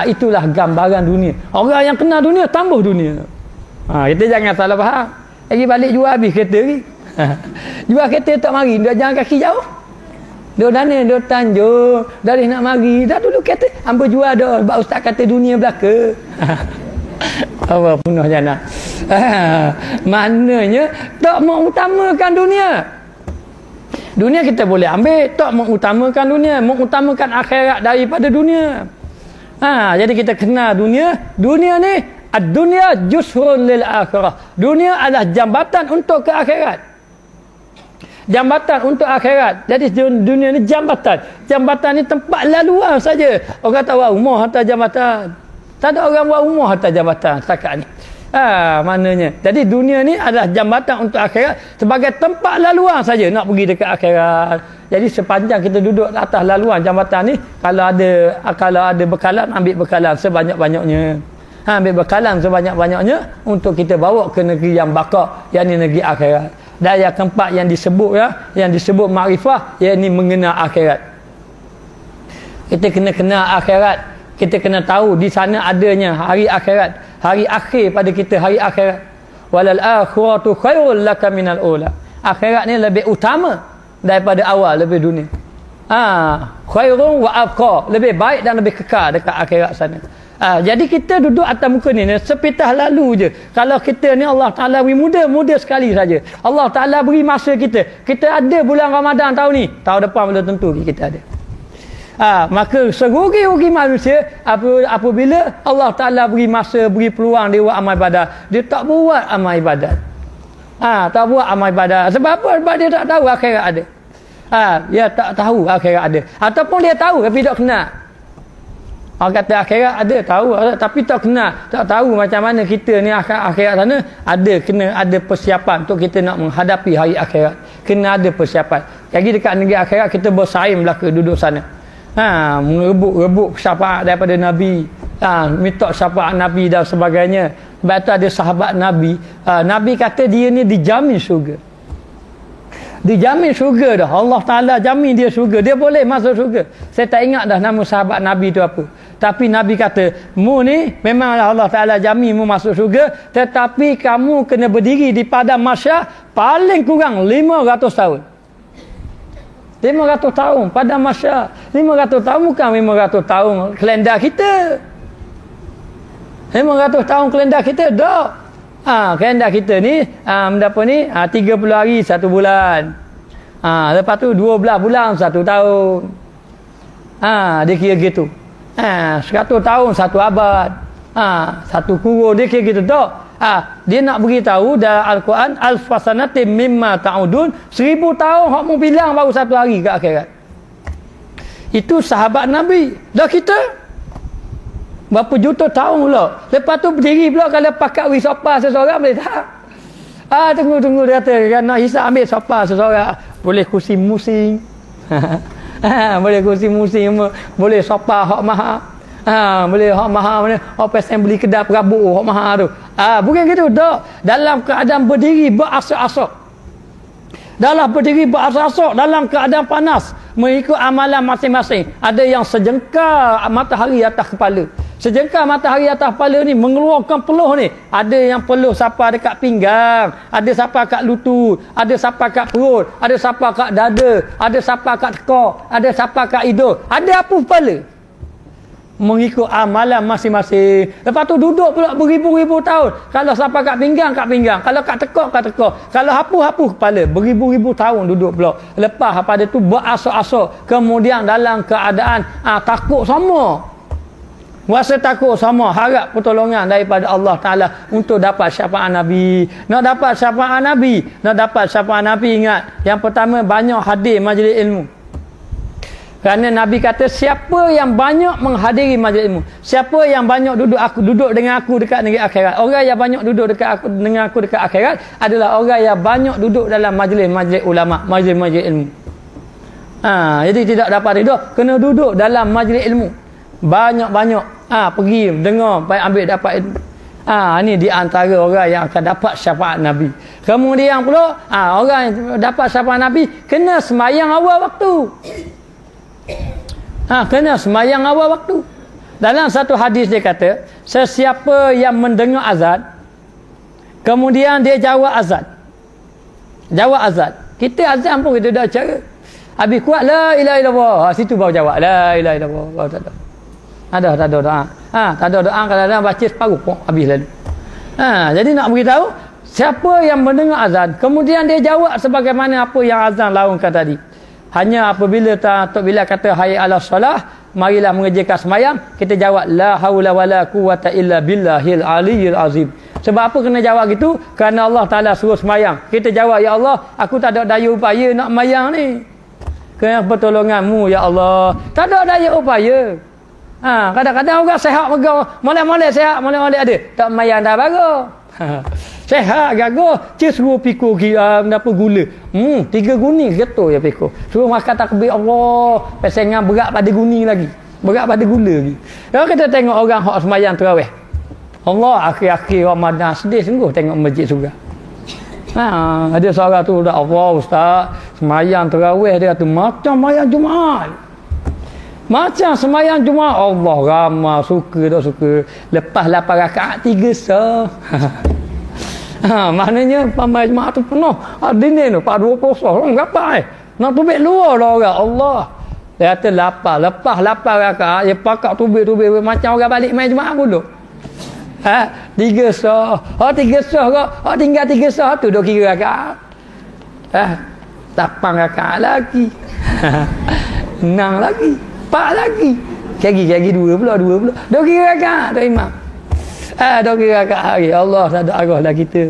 itulah gambaran dunia. Orang yang kenal dunia tambah dunia. Kita jangan salah faham. Lagi balik jual habis kereta ni. Jual kereta tak mari, dia jalan kaki jauh. Dia dana, dia Tanjung, dari nak mari, dah dulu kereta hamba jual dah. Sebab ustaz kata dunia belaka. Apa punah jana. Maknanya tak mengutamakan dunia. Dunia kita boleh ambil, tak mengutamakan dunia, mengutamakan akhirat daripada dunia. Jadi kita kenal dunia. Dunia ni, ad-dunya jusrun lil akhirah. Dunia adalah jambatan untuk ke akhirat. Jambatan untuk akhirat. Jadi dunia ni jambatan. Jambatan ni tempat laluan saja. Orang kata buat rumah atas jambatan. Tak ada orang buat rumah atas jambatan setakat ni. Maknanya. Jadi dunia ni adalah jambatan untuk akhirat sebagai tempat laluan saja nak pergi dekat akhirat. Jadi sepanjang kita duduk atas laluan jambatan ni, kalau ada bekalan, ambil bekalan sebanyak-banyaknya. Ambil bekalan sebanyak-banyaknya untuk kita bawa ke negeri yang baka, yakni negeri akhirat. Dan yang keempat yang disebut makrifah, yakni mengenal akhirat. Kita kena kenal akhirat. Kita kena tahu di sana adanya hari akhirat, hari akhir pada kita, hari akhirat. Walal akhiratu khairul laka minal ula. Akhirat ni lebih utama daripada awal, lebih dunia. Khairun wa abqa, lebih baik dan lebih kekal dekat akhirat sana. Jadi kita duduk atas muka ni sepitah lalu je. Kalau kita ni Allah Ta'ala beri muda sekali saja. Allah Ta'ala beri masa kita. Kita ada bulan Ramadan tahun ni, tahun depan belum tentu kita ada. Maka serugi-rugi manusia apabila Allah Ta'ala beri masa, beri peluang dia buat amal ibadat, dia tak buat amal ibadat. Tak buat amal ibadat. Sebab apa? Sebab dia tak tahu akhirat ada. Dia tak tahu akhirat ada. Ataupun dia tahu tapi tak kenal. Orang kata akhirat ada, tahu, tapi tak kenal, tak tahu macam mana kita ni akhirat sana kena ada persiapan untuk kita nak menghadapi hari akhirat. Kena ada persiapan. Lagi dekat negeri akhirat kita bersaing belaka duduk sana. Merebut syafaat daripada Nabi. Minta syafaat Nabi dan sebagainya. Sebab tu ada sahabat Nabi. Nabi kata dia ni dijamin syurga. Dijamin syurga dah. Allah Ta'ala jamin dia syurga. Dia boleh masuk syurga. Saya tak ingat dah nama sahabat Nabi tu apa. Tapi Nabi kata, mu ni memanglah Allah Ta'ala jamin mu masuk syurga, tetapi kamu kena berdiri di padang mahsyar paling kurang 500 tahun. 500 tahun padang mahsyar. 500 tahun bukan 500 tahun kalendar kita. 500 tahun kalendar kita dah. Kalendar kita ni mendapat ni 30 hari 1 bulan. Lepas tu 12 bulan 1 tahun. Dia kira gitu. 100 tahun 1 abad. 1 kurun dia kira gitu tak. Dia nak beritahu dalam Al-Quran, alfasanatim mimma ta'udun, 1000 tahun hak mu bilang baru 1 hari ke akhirat. Itu sahabat Nabi. Dah kita berapa juta tahun pula. Lepas tu berdiri pula kalau pakat wisapa seseorang boleh tak? Tunggu dia kata nak hisap ambil sopa seseorang. Boleh kursi musing. Boleh kursi musing, boleh sopa hak mahal. Boleh hak mahal mana? Hak pesen beli kedai perabot hak mahal tu. Bukan gitu tak. Dalam keadaan berdiri berasak-asak. Dalam berdiri berasak-asak dalam keadaan panas, mengikut amalan masing-masing. Ada yang sejengkal matahari atas kepala. Sejengkal matahari atas kepala ni mengeluarkan peluh ni. Ada yang peluh sapa dekat pinggang, ada sapa kat lutut, ada sapa kat perut, ada sapa kat dada, ada sapa kat tekak, ada sapa kat hidung, ada apa kepala. Mengikut amalan masing-masing. Lepas tu duduk pula beribu-ribu tahun. Kalau sapa kat pinggang, kat pinggang. Kalau kat tekak, kat tekak. Kalau hapu-hapu kepala, beribu-ribu tahun duduk pula. Lepas pada tu berasak-asak. Kemudian dalam keadaan takut sama. Rasa takut sama, harap pertolongan daripada Allah Ta'ala untuk dapat syafaat Nabi. Nak dapat syafaat Nabi, ingat, yang pertama banyak hadir majlis ilmu. Kerana Nabi kata, siapa yang banyak menghadiri majlis ilmu, siapa yang banyak duduk dengan aku dekat negeri akhirat, orang yang banyak duduk dengan aku dekat akhirat adalah orang yang banyak duduk dalam majlis-majlis ulama, majlis-majlis ilmu. Jadi tidak dapat tidur, kena duduk dalam majlis ilmu. Banyak-banyak pergi dengar, baik ambil dapat ilmu. Ini di antara orang yang akan dapat syafaat Nabi. Kemudian pula orang yang dapat syafaat Nabi kena sembahyang awal waktu. Kena sembahyang awal waktu. Dalam satu hadis dia kata, sesiapa yang mendengar azan, kemudian dia jawab azan. Jawab azan. Kita azan pun kita dah cara. Habis kuat la ilaha illallah. Situ baru jawab la ilaha illallah. Baru tak ada. Tak ada doa. Tak ada doa, kadang-kadang baca separuh pun habis lalu. Jadi nak beritahu, siapa yang mendengar azan, kemudian dia jawab sebagaimana apa yang azan laungkan tadi. Hanya apabila Tok Bilal kata hayya 'alas solah, marilah mengerjakan sembahyang, kita jawab la haula wala quwata illa billahil aliyyil azim. Sebab apa kena jawab gitu? Kerana Allah Taala suruh sembahyang. Kita jawab, ya Allah, aku tak ada daya upaya nak sembahyang ni. Kerana pertolonganmu ya Allah. Tak ada daya upaya. Kadang-kadang orang sehat megah, molek-molek sehat, molek-molek ada. Tak sembahyang dah bagus. Sehat gagah, suruh pikul apa gula. 3 guni getul ya pikul. Suruh makan takbir Allah, pesengan berat pada guni lagi. Berat pada gula lagi. Kalau kita tengok orang hak sembahyang tarawih. Allah akhir-akhir Ramadan sedih sungguh tengok masjid surga. Ada seorang tu dah Allah ustaz, sembahyang tarawih dia tu macam sembahyang Jumaat. Macam sembahyang Jumaat, Allah ramai suka tak suka. Lepas 8 rakaat 3 sah. Maknanya pamai Jumaat tu penuh. Dini tu 20 sah. Orang berapa nak tubik luar lah orang. Allah. Dia kata lepas 8 rakaat dia pakak tubik macam orang balik main Jumaat dulu. 3 sah. 3 sah ke? Tinggal 3 sah tu dah kira rakaat. 8 rakaat lagi. 6 lagi. 4 lagi. Kaki 2 pula. Dah kira rakaat dah imam. Dah kira rakaat lagi. Allah tak ada arahlah kita.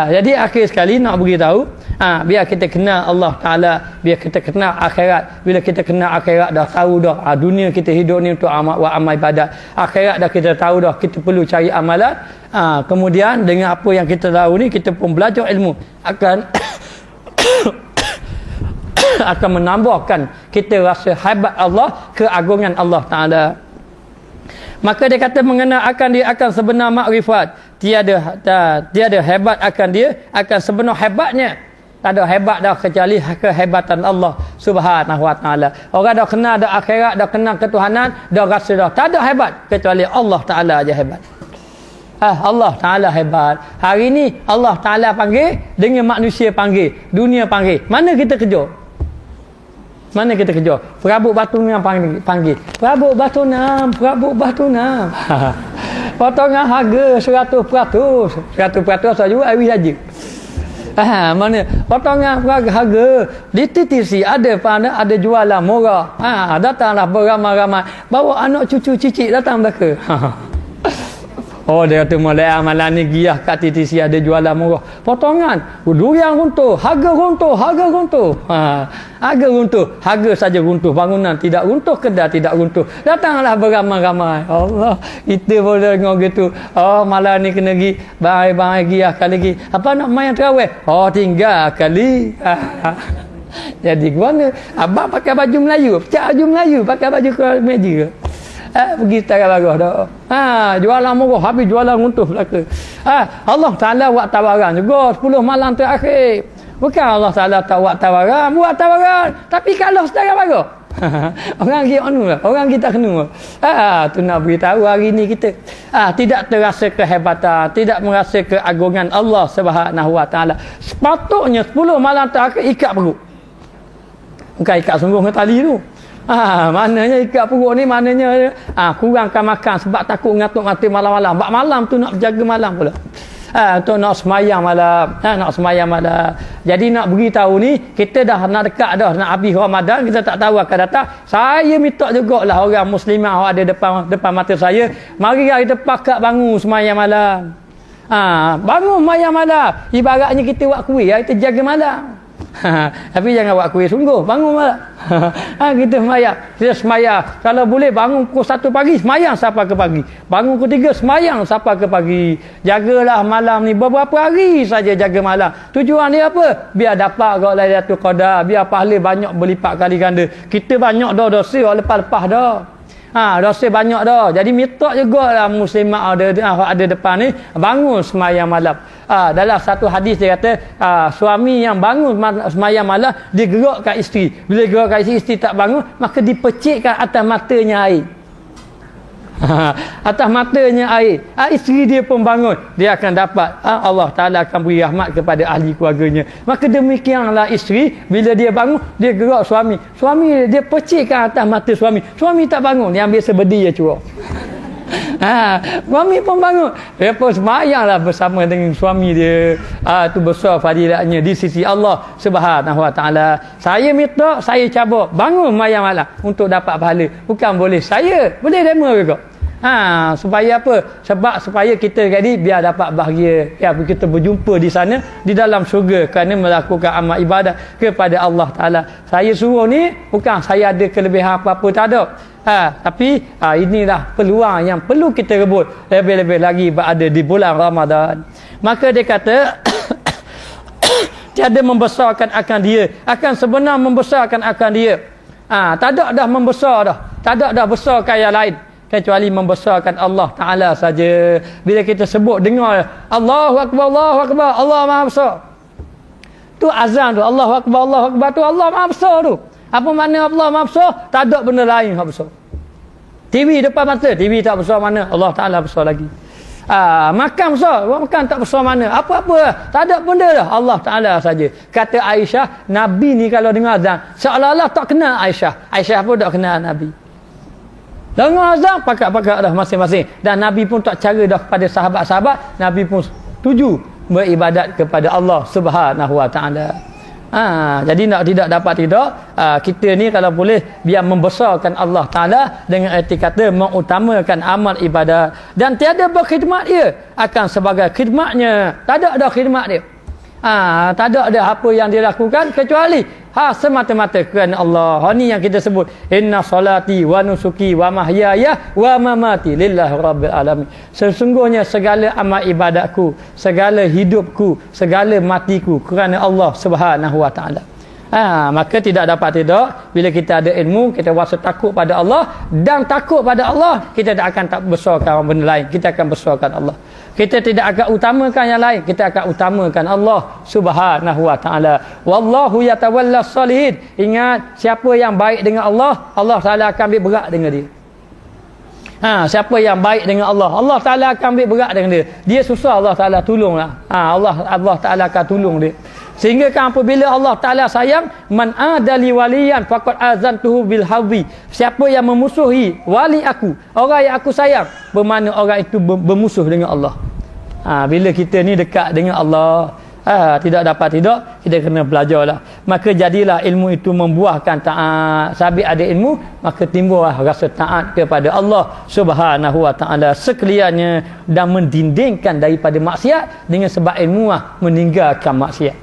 Jadi akhir sekali nak beritahu, biar kita kenal Allah Taala, biar kita kenal akhirat. Bila kita kenal akhirat dah tahu dah dunia kita hidup ni untuk amal ibadat. Akhirat dah kita tahu dah kita perlu cari amalan. Kemudian dengan apa yang kita tahu ni kita pun belajar ilmu akan akan menambahkan kita rasa hebat Allah, keagungan Allah Taala. Maka dia kata mengenal akan dia akan sebenar makrifat, tiada hebat akan dia akan sebenar hebatnya. Tak ada hebat dah kecuali kehebatan Allah Subhanahu Wa Taala. Orang dah kenal dah akhirat, dah kenal ketuhanan, dah rasa dah tak ada hebat kecuali Allah Taala aja hebat. Allah Taala hebat. Hari ni Allah Taala panggil, dengan manusia panggil, dunia panggil. Mana kita kejar? Mana kita kejar? Perabot batu nam panggil. Perabot batu nam. Potongan harga 100%. 100% saja habis saja. Mana? Potongan harga di TTC ada jualan murah. Datanglah beramai-ramai. Bawa anak cucu cicit datang belaka. Dia kata mulai amalan ni giah kat TTC ada jualan murah. Potongan durian runtuh, harga runtuh. Harga runtuh, harga saja runtuh, bangunan tidak runtuh, kedai tidak runtuh. Datanglah beramai-ramai. Allah, kita boleh dengar gitu. Malam ni kena pergi bahai giah kali lagi. Apa nak main tarawih? Tinggal kali. Jadi mana? Abang pakai baju Melayu, pecah baju Melayu, pakai baju Meja. Pergi tarik bagus dah. Jualan murah habis jualan runtuh belaka. Allah Taala buat tawaran juga 10 malam terakhir. Bukan Allah Taala tak buat tawaran, tapi kalau setara bagus. Orang kita anu lah, orang kita kena. Tu nak beritahu hari ni kita tidak terasa kehebatan, tidak merasa keagungan Allah Subhanahu Wa Taala. Sepatutnya 10 malam terakhir ikat perut. Bukan ikat sungguh dengan tali tu. Maknanya ikat perut ni maknanya kurangkan makan sebab takut ngantuk-ngantuk malam-malam. Bak malam tu nak jaga malam pula. Untuk nak semayang malam. Jadi nak beritahu ni kita dah nak dekat dah nak habis Ramadan, kita tak tahu akan datang. Saya minta jugalah orang muslimah ada depan mata saya, mari kita pakat bangun semayang malam. Bangun semayang malam. Ibaratnya kita buat kuih, kita jaga malam. Tapi jangan buat kuih sungguh, bangun malam. Kita semayang. Kalau boleh bangun pukul 1 pagi, semayang sampai ke pagi. Bangun pukul 3, semayang sampai ke pagi. Jagalah malam ni beberapa hari saja jaga malam. Tujuan dia apa? Biar dapat kat Lailatul Qadar, biar pahala banyak berlipat kali ganda. Kita banyak dah dosa lepas-lepas dah. Dosa banyak dah. Jadi minta jugalah muslimat ada depan ni bangun semayang malam. Dalam satu hadis dia kata suami yang bangun semayang malam dia gerakkan isteri. Bila gerakkan isteri tak bangun, maka dipecikkan atas matanya air. Atas matanya air. Isteri dia pun bangun. Dia akan dapat. Allah Ta'ala akan beri rahmat kepada ahli keluarganya. Maka demikianlah isteri. Bila dia bangun, dia gerak suami. Suami dia pecikkan atas mata suami. Suami tak bangun. Dia ambil sebedi dia curah. Suami pun bangun. Dia pun semayanglah bersama dengan suami dia. Itu besar fadilatnya di sisi Allah Subhanahu Wa Ta'ala. Saya minta, saya cabut. Bangun semayang malam untuk dapat pahala. Bukan boleh saya. Boleh demo juga. Supaya apa? Sebab supaya kita tadi biar dapat bahagia. Ya, kita berjumpa di sana di dalam syurga kerana melakukan amal ibadat kepada Allah Ta'ala. Saya suruh ni bukan saya ada kelebihan apa-apa, tak ada. Tapi inilah peluang yang perlu kita rebut, lebih-lebih lagi berada di bulan Ramadan. Maka dia kata tiada membesarkan akan dia, akan sebenar membesarkan akan dia. Tak ada dah membesar dah. Tak ada dah besar kaya lain kecuali membesarkan Allah Ta'ala saja. Bila kita sebut dengar Allahu Akbar, Allahu Akbar, Allah Maha Besar, tu azan tu Allahu Akbar, Allahu Akbar, tu Allah Maha Besar tu. Apa makna Allah Maha Besar? Tak ada benda lain yang besar. TV depan mata, TV tak besar mana? Allah Ta'ala besar lagi. Makan besar, makan tak besar mana? Apa-apa, tak ada benda dah. Allah Ta'ala saja. Kata Aisyah, Nabi ni kalau dengar azan, seolah-olah tak kenal Aisyah. Aisyah pun tak kenal Nabi. Dengar azan, pakak-pakak dah masing-masing. Dan Nabi pun tak cara dah kepada sahabat-sahabat. Nabi pun tuju beribadat kepada Allah Subhanahu Wa Ta'ala. Jadi nak tidak dapat tidak, kita ni kalau boleh biar membesarkan Allah Ta'ala dengan erti kata mengutamakan amal ibadat. Dan tiada berkhidmat dia akan sebagai khidmatnya. Tak ada dah khidmat dia. Tak ada apa yang dia lakukan kecuali semata-mata kerana Allah. Ini yang kita sebut, inna salati wa nusuki wa mahyaya wa mamati lillahi rabbil alamin. Sesungguhnya segala amal ibadatku, segala hidupku, segala matiku kerana Allah Subhanahu Wa Ta'ala. Maka tidak dapat tidak, bila kita ada ilmu, kita rasa takut pada Allah, dan takut pada Allah, kita tak akan tak besarkan benda lain, kita akan besarkan Allah. Kita tidak akan utamakan yang lain, kita akan utamakan Allah Subhanahu Wa Ta'ala. Wallahu yatawallas salihin. Ingat, siapa yang baik dengan Allah, Allah Ta'ala akan ambil berat dengan dia. Siapa yang baik dengan Allah, Allah Ta'ala akan ambil berat dengan dia. Dia susah, Allah Ta'ala tolonglah. Allah Ta'ala akan tolong dia. Sehingga kan apabila Allah Ta'ala sayang, man adali waliyan faqad azantuhu bil harbi. Siapa yang memusuhi wali aku, orang yang aku sayang, bermakna orang itu bermusuh dengan Allah. Bila kita ni dekat dengan Allah, tidak dapat tidak, kita kena belajarlah. Maka jadilah ilmu itu membuahkan taat. Sabit ada ilmu, maka timbullah rasa taat kepada Allah Subhanahu Wa Ta'ala sekaliannya, dan mendindingkan daripada maksiat dengan sebab ilmu meninggalkan maksiat.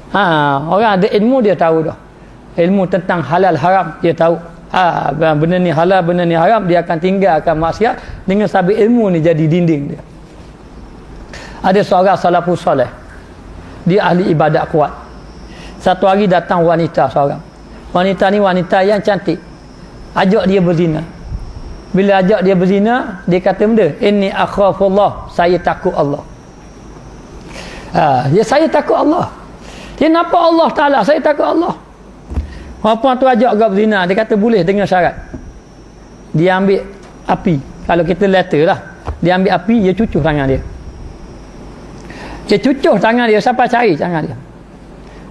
Orang ada ilmu dia tahu dah. Ilmu tentang halal haram dia tahu. Benda ni halal, benda ni haram, dia akan tinggalkan maksiat dengan sabit ilmu ni jadi dinding dia. Ada seorang salafus soleh, dia ahli ibadat kuat. Satu hari datang wanita seorang. Wanita ni wanita yang cantik, ajak dia berzina. Bila ajak dia berzina, dia kata benda, inni akhafullah, saya takut Allah. Saya takut Allah. Dia nampak Allah Ta'ala, saya takut Allah. Perempuan tu ajak agak berzina, dia kata boleh dengan syarat. Dia ambil api, kalau kita letter lah, dia ambil api, dia cucuh tangan dia. Dia cucuh tangan dia sampai cari tangan dia.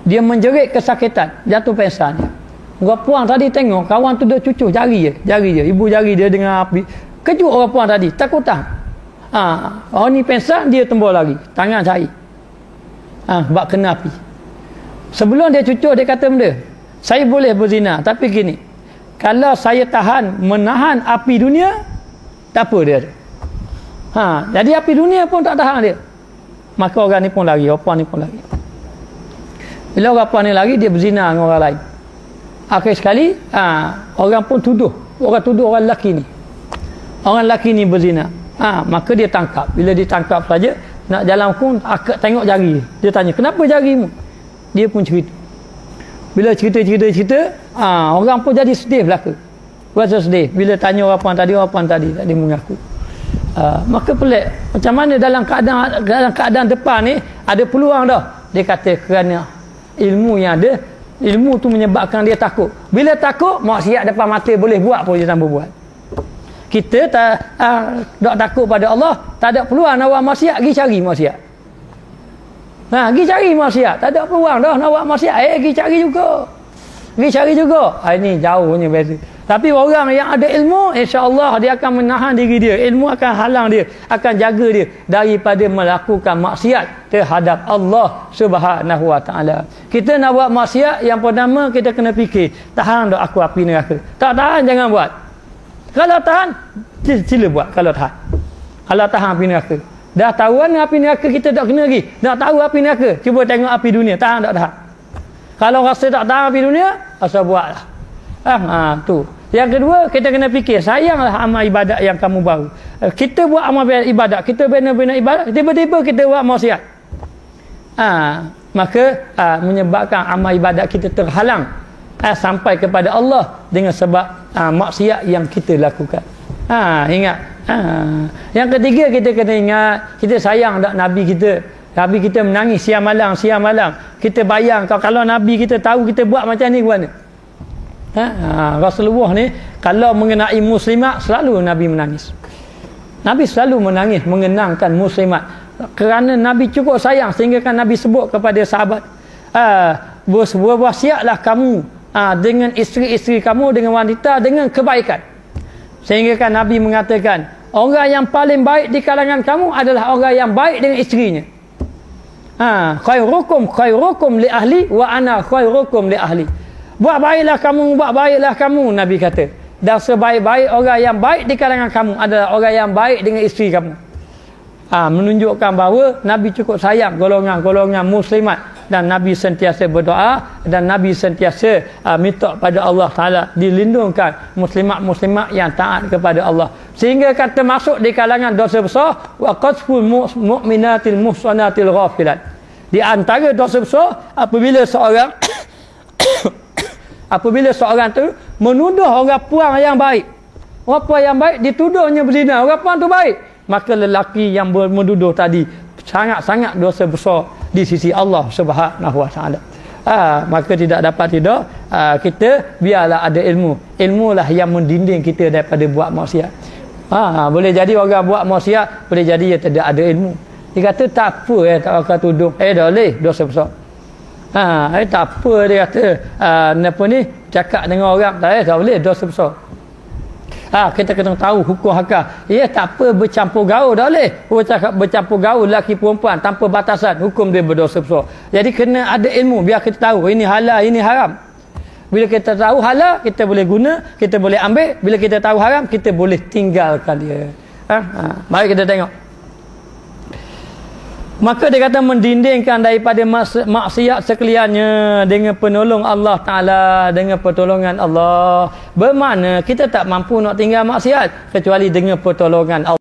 Dia menjerit kesakitan, jatuh pingsan dia. Perempuan tadi tengok kawan tu dia cucuh jari dia, ibu jari dia dengan api. Kejut orang puan tadi, takutan. Orang ni pingsan, dia tembus lagi, tangan cari. Sebab kena api. Sebelum dia cucuk, dia kata benda, saya boleh berzina, tapi gini, kalau saya menahan api dunia, tak apa dia. Jadi api dunia pun tak tahan dia. Maka orang ni pun lari, orang ni pun lari. Bila orang ni lari, dia berzina dengan orang lain. Akhir sekali, orang pun tuduh orang lelaki ni. Orang lelaki ni berzina. Maka dia tangkap. Bila ditangkap saja, nak jalan hukum, tengok jari. Dia tanya, kenapa jarimu? Dia pun cerita. Bila cerita, orang pun jadi sedih belaka. Rasa sedih. Bila tanya orang tadi tak dia mengaku. Maka pelik. Macam mana dalam keadaan depan ni ada peluang dah. Dia kata kerana ilmu yang ada, ilmu tu menyebabkan dia takut. Bila takut, maksiat depan mata boleh buat pun dia tak buat. Kita tak takut pada Allah, tak ada peluang nak buat maksiat, pergi cari maksiat. Pergi cari maksiat, tak ada peluang dah nak buat maksiat, pergi cari juga. Pergi cari juga. Ini jauhnya beza. Tapi orang yang ada ilmu, insya-Allah dia akan menahan diri dia. Ilmu akan halang dia, akan jaga dia daripada melakukan maksiat terhadap Allah Subhanahu Wa Taala. Kita nak buat maksiat, yang pertama kita kena fikir, tahan tak aku api neraka. Tak tahan jangan buat. Kalau tahan, sila buat kalau tahan. Kalau tahan api neraka. Dah tahu kan api neraka, kita tak kena lagi. Nak tahu api neraka, cuba tengok api dunia, tahan tak tahan. Kalau rasa tak tahan api dunia, asal buatlah. Tu. Yang kedua, kita kena fikir, sayanglah amal ibadat yang kamu baru. Kita buat amal ibadat, kita bina-bina ibadat, tiba-tiba kita buat maksiat. Maka menyebabkan amal ibadat kita terhalang sampai kepada Allah dengan sebab maksiat yang kita lakukan. Ingat. Yang ketiga, kita kena ingat, kita sayang tak Nabi kita. Nabi kita menangis siang malam. Kita bayang kalau Nabi kita tahu kita buat macam ni, gimana? Rasulullah ni kalau mengenai muslimat, selalu Nabi menangis. Nabi selalu menangis mengenangkan muslimat, kerana Nabi cukup sayang sehingga kan Nabi sebut kepada sahabat, berwasiatlah kamu dengan isteri-isteri kamu, dengan wanita, dengan kebaikan. Sehingga kan Nabi mengatakan, orang yang paling baik di kalangan kamu adalah orang yang baik dengan isterinya. Khairukum li ahli wa ana khairukum li ahli. Buat baiklah kamu, Nabi kata. Dan sebaik-baik orang yang baik di kalangan kamu adalah orang yang baik dengan isteri kamu. Menunjukkan bahawa Nabi cukup sayang golongan muslimat, dan Nabi sentiasa berdoa, dan Nabi sentiasa minta pada Allah Ta'ala dilindungkan muslimat-muslimat yang taat kepada Allah, sehingga kan termasuk di kalangan dosa besar wa qasful mu'minatil muhsanatil ghafilat. Di antara dosa besar apabila seorang tu menuduh orang puan yang baik. Orang puan yang baik dituduhnya berzina, orang puan tu baik, maka lelaki yang menuduh tadi sangat-sangat dosa besar di sisi Allah Subhanahu Wa Taala. Maka tidak dapat kita biarlah ada ilmu. Ilmulah yang mendinding kita daripada buat maksiat. Boleh jadi orang buat maksiat, boleh jadi dia tidak ada ilmu. Dia kata tak apa, tak akan tuduh. Dah boleh dosa besar. Tak apa, dia kata apa ni, cakap dengan orang tak boleh dosa besar. Kita kena tahu hukum hakam. Tak apa bercampur gaul, dah boleh. Bercampur gaul lelaki perempuan tanpa batasan, hukum dia berdosa besar. Jadi kena ada ilmu biar kita tahu ini halal, ini haram. Bila kita tahu halal, kita boleh guna, kita boleh ambil. Bila kita tahu haram, kita boleh tinggalkan dia. Mari kita tengok. Maka dia kata mendindingkan daripada maksiat sekaliannya dengan penolong Allah Ta'ala, dengan pertolongan Allah. Bermakna kita tak mampu nak tinggal maksiat kecuali dengan pertolongan Allah.